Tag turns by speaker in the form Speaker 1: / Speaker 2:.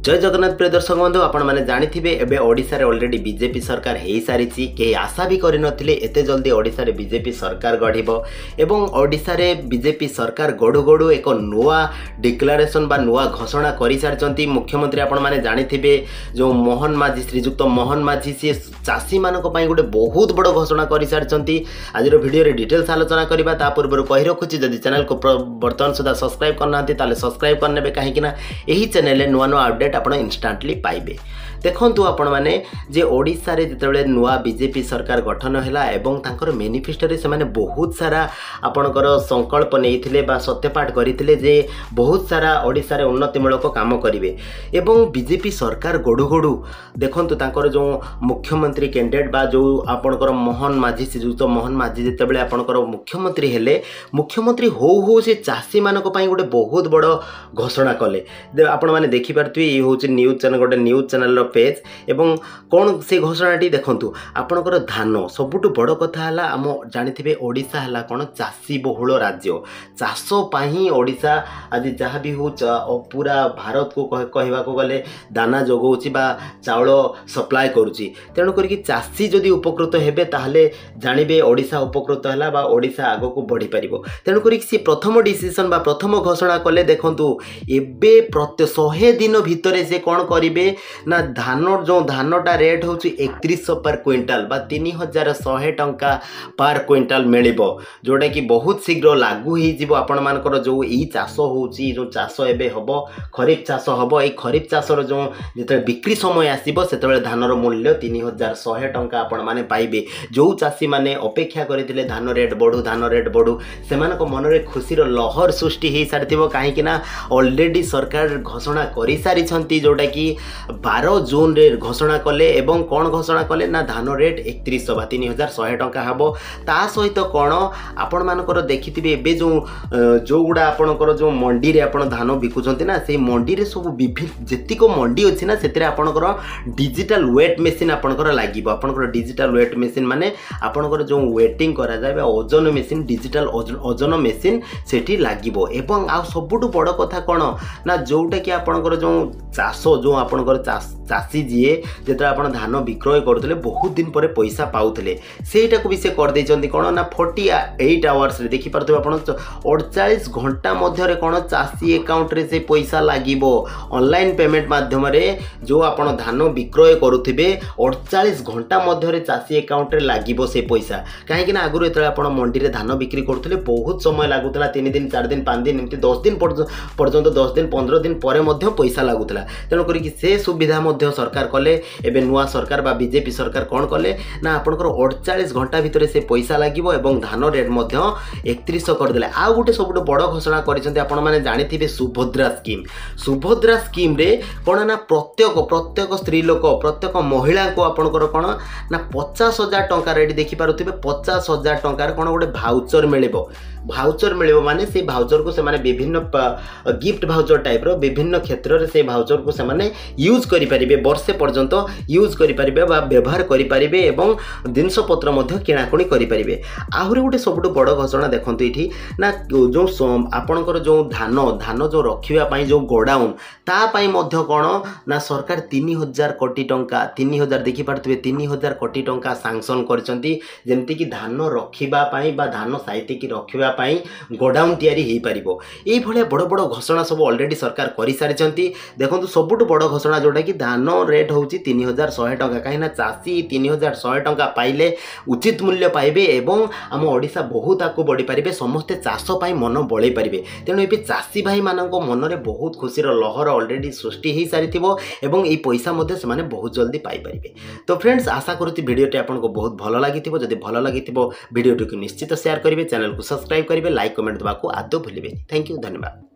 Speaker 1: जय जगन्नाथ प्रिय दर्शक बंधु आपण मैंने जानी एबे ओडिशा रे ऑलरेडी बीजेपी सरकार हो सारी कई आशा भी करनथिले एते जल्दी ओडिशा रे बीजेपी सरकार गढ़िबो एवं ओडिशा रे बीजेपी सरकार गढ़ु गढ़ु एक नुआ डिक्लेरेशन बा नुआ घोषणा करि सारचंती। मुख्यमंत्री आपण मैंने जानी जो मोहन माझी श्रीजुक्त मोहन माझी सी चाषी मानक पई गोटे बहुत बड़ घोषणा करि सारचंती। आज वीडियो रे डिटेल्स आलोचना करबा ता पूर्व कहि रखुची जदि चैनल को बर्तमान सुधा सब्सक्राइब करना ताले सब्सक्राइब करनेबे कहीं ना एही चैनल रे नुआ नुआ अपडेट आपण इंस्टांटली पाइबे। देखंतु आपण माने जे ओडिशा रे जेतेबेले नुआ बीजेपी सरकार गठन हैला एवं तांकर मैनिफेस्टो रे से माने बहुत सारा आपणकर संकल्प नेइथिले बा सत्यपाठ करिथिले जे बहुत सारा ओडिशा रे उन्नतिमूलक काम करिवे एवं बीजेपी सरकार गडु गडु देखंतु तांकर जो मुख्यमंत्री कैंडिडेट बा जो आपणकर मोहन माझी श्रीजुक्त मोहन माझी जेतेबेले आपणकर मुख्यमंत्री हेले मुख्यमंत्री हो से चाषी मानक पई गोटे बहुत बड़ घोषणा कले। आपण माने देखि पारथि ये होची न्यूज चैनल गोटे न्यूज चैनल पेज एवं कौन से घोषणाटी देखंतु आपणकर धान सबुठु बड़ कथा हला आम जानिथिबे ओडिशा हला कौन चाषी बहुल राज्य चाष पाही ओडिशा आज जहाँ भी हो पूरा भारत को कहवा को गले दाना जोगौची बा चाउल सप्लाय करुची तेणु करके चाषी जदि उपकृत हेबे ताहले जानिबे ओडिशा उपकृत हला बा ओडिशा आगो को बढ़ी पारिबो। तेणु करके सी प्रथम डिसीजन बा प्रथम घोषणा कले देखंतु एबे प्रत्येक 100 दिन भितर से कौन करिवे ना धान जो धानटा रेट हूँ 3100 पर क्विंटाल बा 3100 टंका पर क्विंटाल मिलिबो जोटा कि बहुत शीघ्र लागू हो आपण मानकर जो यही चाष होची जो चाष एबे हबो खरीफ चाष हबो ए खरीफ चाषर जो जेते बिक्री समय आसीबो सेतेबेले धानर मूल्य 3100 टंका आपण माने पाइबे। जो चाषी माने अपेक्षा करथिले धान रेट बढ़ू सेमानक मनरे खुशीर लहर सृष्टि हो सारिथिबो काहेकि ना ऑलरेडी सरकार घोषणा करि सारिछंती जोटा कि 12 जून रे घोषणा कले एवं कौन घोषणा कले ना धान रेट 3100 टंका हबो। ता सहित कौन आपण मानकर देखिथिबे एबे जो गुडा आपणकर जो मंडी रे आपण धान बिकुचंती ना से मंडी रे सब विभिन्न जेतिको मंडी अछि ना सेतिरे आपणकर डिजिटल वेट मशीन आपणकर लागिबो। आपणकर डिजिटल वेट मशीन माने आपणकर जो वेटिंग करा जाय ओजन मशीन डिजिटल ओजन मशीन सेठी लागिबो एवं आ सबुटु बड़ कथा कौन ना जोटा कि आपणकर जो चाष जो आपणकर चाषी जीए जेते आपण धान विक्रय करथले बहुत दिन पर पैसा पाउथले सेटा को भी से कर दैचंती कोन ना 48 आवर्स रे देखि परथबे आपण 48 घंटा मध्य रे कोन चाषी अकाउंट रे से पैसा लागिबो ऑनलाइन पेमेंट माध्यम रे जो आपण धान विक्रय करूथिबे 48 घंटा मध्य रे चाषी अकाउंट रे लागिबो से पैसा काहे कि ना आगुर एतले आपण मंडी रे धान बिक्री करथले बहुत समय लागुतला 3 दिन 4 दिन 5 दिन एमती 10 दिन पर्यंत 10 दिन 15 दिन परे मध्य पैसा लागुतला। तेणु करी से सुविधा मध्य सरकार कले एबे नुआ सरकार बा बीजेपी सरकार कौन कले ना आपनकर 48 घंटा भितर से पैसा लागिबो एवं धान रेट मध्य 3100 कर देले। आ गुटे सबुठ बड़ घोषणा करिसेंती आपण माने जानिथिबे सुभद्रा स्कीम रे कोन ना प्रत्येक स्त्री लोक प्रत्येक महिला को आपनकर कोन ना 50,000 टंका रेट देखि पारुथिबे 50,000 टंका कोन गोटे भाउचर मिलिबो माने से भाउचर को से माने विभिन्न गिफ्ट भाउचर टाइप रो विभिन्न क्षेत्र रे से भाउचर को से माने यूज करि परिबे वर्षे पर्यंत यूज करि परिबे बा व्यवहार करि परिबे एवं जिनस पत्र मध्य किणाकुणी करि परिबे। आहुरी गोटे सबुठ बड़ घोषणा देखंतु इठी ना जो आपणकर जो धान जो रखिबा पई जो गोडाउन ता पई मध्य कोन ना सरकार 3000 कोटी टंका 3000 देखि पारथबे 3000 कोटी टंका सैंक्शन करचंती जेमति कि धान रखिबा पई बा धान साइति कि रखिबा पई गोडाउन तयारी हेई परिबो। एई भले बड़ घोषणा सब ऑलरेडी सरकार करि सारिचंती। देखंतु सबुठ बड़ घोषणा जोटा कि धान रेट होची 3100 टंका कहीं ना चाषी 3100 टंका पाइले उचित मूल्य पाइबे एवं आम ओडिशा बहुत आगु बढ़ी पारिबे समस्ते चाष पाई मन बळै पारिबे। तेणु ए चाषी भाई मानक मनरे बहुत खुशीर लहर ऑलरेडी सृष्टि हो सारिथिबो एवं ए पैसा मध्ये से माने बहुत जल्दी पाई पारिबे। तो फ्रेंड्स आशा करूती वीडियोटी आपनको बहुत भलो लागिथिबो। जदि भलो लागिथिबो वीडियोटी को निश्चित शेयर करिवे चैनल को सब्सक्राइब करिवे लाइक कमेंट दबाको आदौ भूलिबे। थैंक यू धन्यवाद।